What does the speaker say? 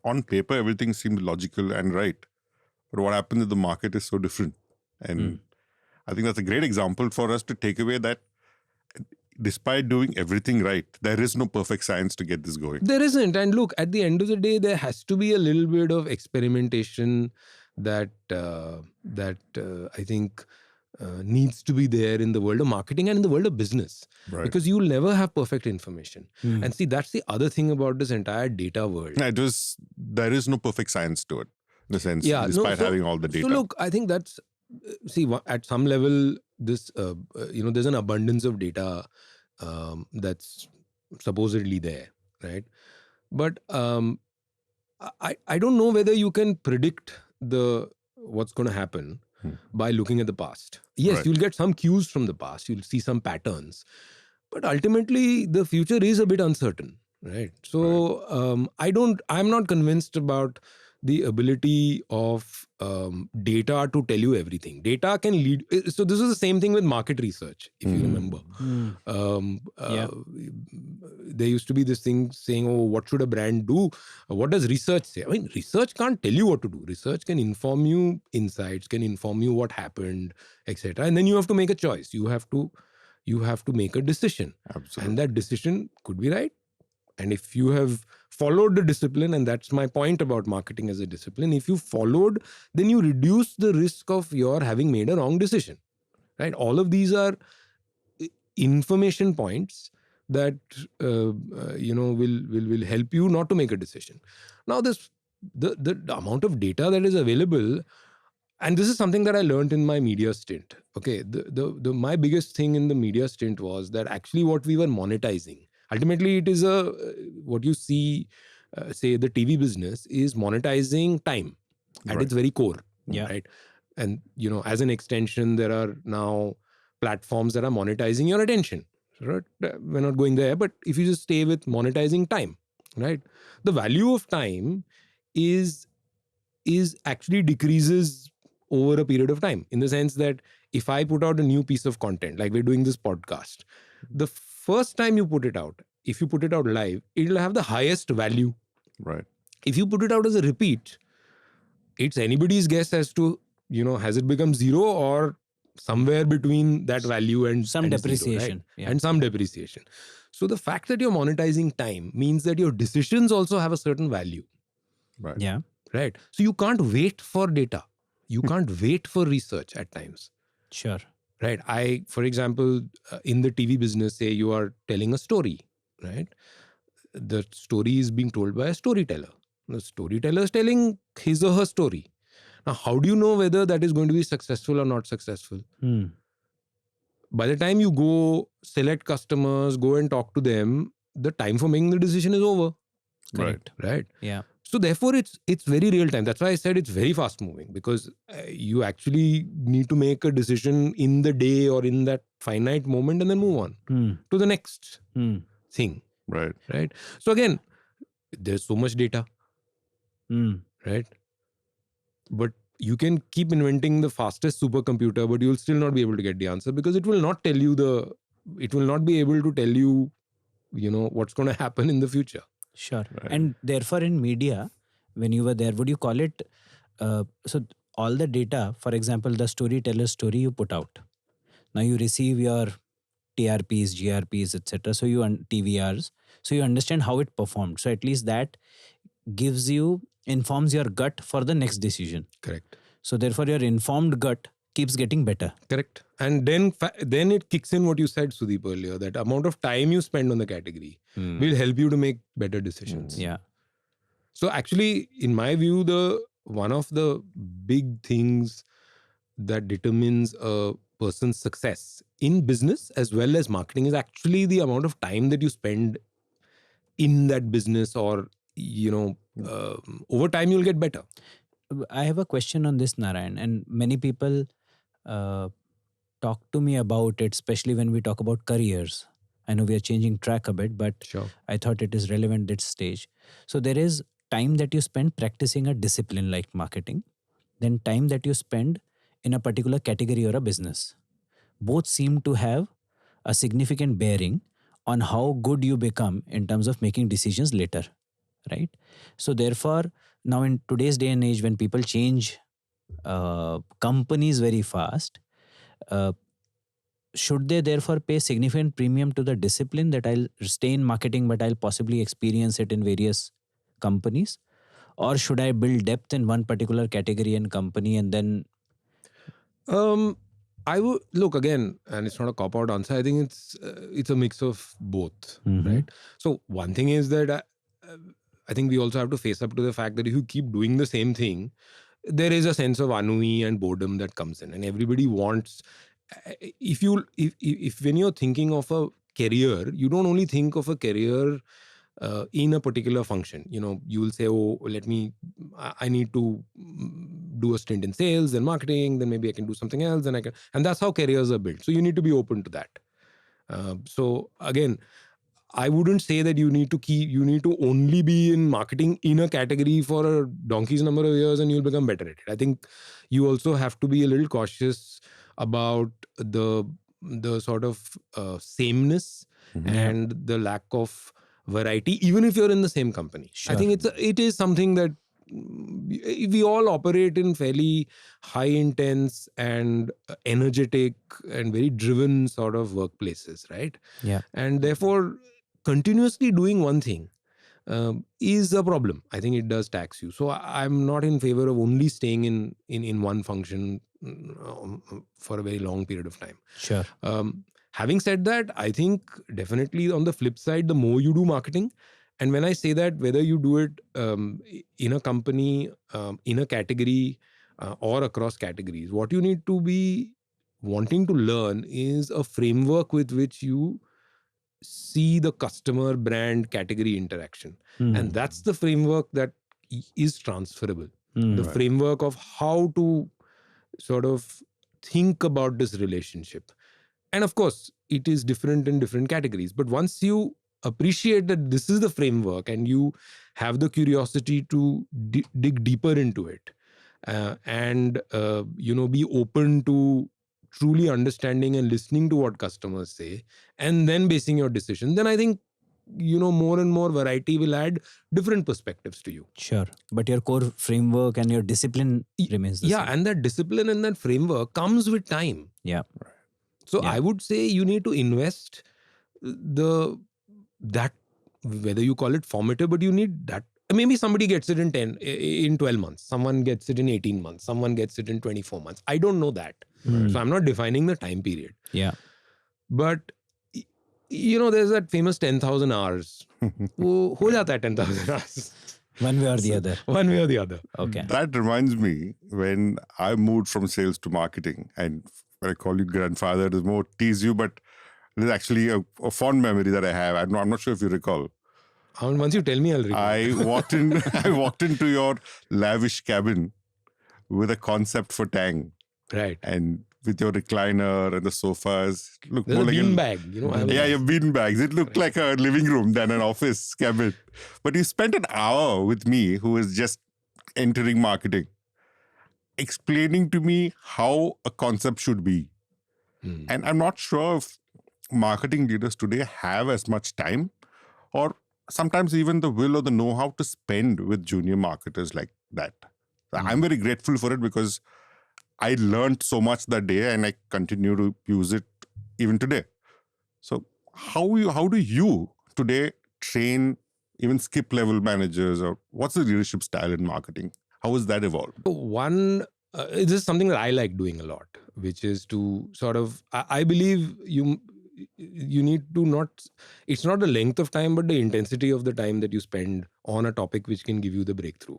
On paper, everything seems logical and right. But what happens in the market is so different. And I think that's a great example for us to take away that despite doing everything right, there is no perfect science to get this going. There isn't. And look, at the end of the day, there has to be a little bit of experimentation that I think needs to be there in the world of marketing and in the world of business. Right. Because you'll never have perfect information. And see, that's the other thing about this entire data world. There is no perfect science to it, in a sense, despite having all the data. So look, I think that's, at some level, this, there's an abundance of data that's supposedly there, right? But I don't know whether you can predict what's going to happen by looking at the past. Yes, Right. You'll get some cues from the past. You'll see some patterns. But ultimately, the future is a bit uncertain, right? So I'm not convinced about the ability of data to tell you everything. Data can lead. So this is the same thing with market research, if you remember. There used to be this thing saying, oh, what should a brand do? What does research say? I mean, research can't tell you what to do. Research can inform you insights, can inform you what happened, etc. And then you have to make a choice. You have to make a decision. Absolutely. And that decision could be right. And if you have followed the discipline, and that's my point about marketing as a discipline, if you followed, then you reduce the risk of your having made a wrong decision, right? All of these are information points that will help you not to make a decision. Now, the amount of data that is available, and this is something that I learned in my media stint. Okay, my biggest thing in the media stint was that actually what we were monetizing, ultimately it is what you see, say the TV business is monetizing time at its very core, right? And as an extension, there are now platforms that are monetizing your attention. Right? We're not going there, but if you just stay with monetizing time, right? The value of time is actually decreases over a period of time, in the sense that if I put out a new piece of content, like we're doing this podcast, the first time you put it out, if you put it out live, it'll have the highest value. Right. If you put it out as a repeat, it's anybody's guess as to, has it become zero or somewhere between that value and some depreciation. Zero, right? And some depreciation. So the fact that you're monetizing time means that your decisions also have a certain value. Right. Yeah. Right. So you can't wait for data. You can't wait for research at times. Sure. Right. For example, in the TV business, say you are telling a story, right? The story is being told by a storyteller. The storyteller is telling his or her story. Now, how do you know whether that is going to be successful or not successful? By the time you go select customers, go and talk to them, the time for making the decision is over. Correct. Right. Yeah. So therefore, it's very real time. That's why I said it's very fast moving, because you actually need to make a decision in the day or in that finite moment and then move on to the next thing. Right. Right. So again, there's so much data. Right. But you can keep inventing the fastest supercomputer, but you'll still not be able to get the answer, because it will not tell you it will not be able to tell you, what's going to happen in the future. Sure. Right. And therefore in media, when you were there, would you call it, so all the data, for example, the storyteller's story you put out, now you receive your TRPs, GRPs, etc. So TVRs, so you understand how it performed. So at least that informs your gut for the next decision. Correct. So therefore your informed gut keeps getting better. Correct. And then it kicks in what you said, Sudeep, earlier, that amount of time you spend on the category will help you to make better decisions. Yeah. So actually, in my view, one of the big things that determines a person's success in business as well as marketing is actually the amount of time that you spend in that business, or, over time you'll get better. I have a question on this, Narayan, and many people talk to me about it, especially when we talk about careers. I know we are changing track a bit, but Sure. I thought it is relevant at this stage. So there is time that you spend practicing a discipline like marketing, then time that you spend in a particular category or a business. Both seem to have a significant bearing on how good you become in terms of making decisions later. right? So therefore, now in today's day and age, when people change companies very fast, uh, should they therefore pay significant premium to the discipline that I'll stay in marketing, but I'll possibly experience it in various companies? Or should I build depth in one particular category and company and then... I would look again, and it's not a cop-out answer. I think it's a mix of both, right? So one thing is that I think we also have to face up to the fact that if you keep doing the same thing, there is a sense of ennui and boredom that comes in, and everybody wants. If when you're thinking of a career, you don't only think of a career in a particular function. You will say, oh, I need to do a stint in sales and marketing, then maybe I can do something else, and that's how careers are built. So you need to be open to that. So again, I wouldn't say that you need to only be in marketing in a category for a donkey's number of years and you'll become better at it. I think you also have to be a little cautious about the sort of sameness and the lack of variety, even if you're in the same company. Sure. I think it is something that we all operate in fairly high intense and energetic and very driven sort of workplaces, right? Yeah. And therefore, continuously doing one thing is a problem. I think it does tax you. So I'm not in favor of only staying in one function for a very long period of time. Sure. Having said that, I think definitely on the flip side, the more you do marketing, and when I say that, whether you do it in a company, in a category, or across categories, what you need to be wanting to learn is a framework with which you see the customer brand category interaction. And that's the framework that is transferable. The framework of how to sort of think about this relationship. And of course, it is different in different categories. But once you appreciate that this is the framework and you have the curiosity to dig deeper into it and be open to truly understanding and listening to what customers say and then basing your decision, then I think more and more variety will add different perspectives to you. Sure. But your core framework and your discipline remains the same. And that discipline and that framework comes with time. Yeah. So I would say you need to invest that, whether you call it formative, but you need that. Maybe somebody gets it in 12 months. Someone gets it in 18 months. Someone gets it in 24 months. I don't know that. So I'm not defining the time period. Yeah. But, there's that famous 10,000 hours. Wo ho jata hai 10,000 hours. One way or the other. One way or the other. Okay. That reminds me, when I moved from sales to marketing, and when I call you grandfather, there's more tease you, but there's actually a fond memory that I have. I'm not sure if you recall. Once you tell me, I'll recall. I walked into your lavish cabin with a concept for Tang. Right. And with your recliner and the sofas. Look There's more a like bean bag. your bean bags. It looked like a living room than an office cabin. But you spent an hour with me, who is just entering marketing, explaining to me how a concept should be. And I'm not sure if marketing leaders today have as much time, or sometimes even the will or the know-how to spend with junior marketers like that. I'm very grateful for it, because I learned so much that day and I continue to use it even today. So how do you today train even skip level managers, or what's the leadership style in marketing? How has that evolved? One, this is something that I like doing a lot, which is to sort of, I believe you need to it's not the length of time, but the intensity of the time that you spend on a topic which can give you the breakthrough.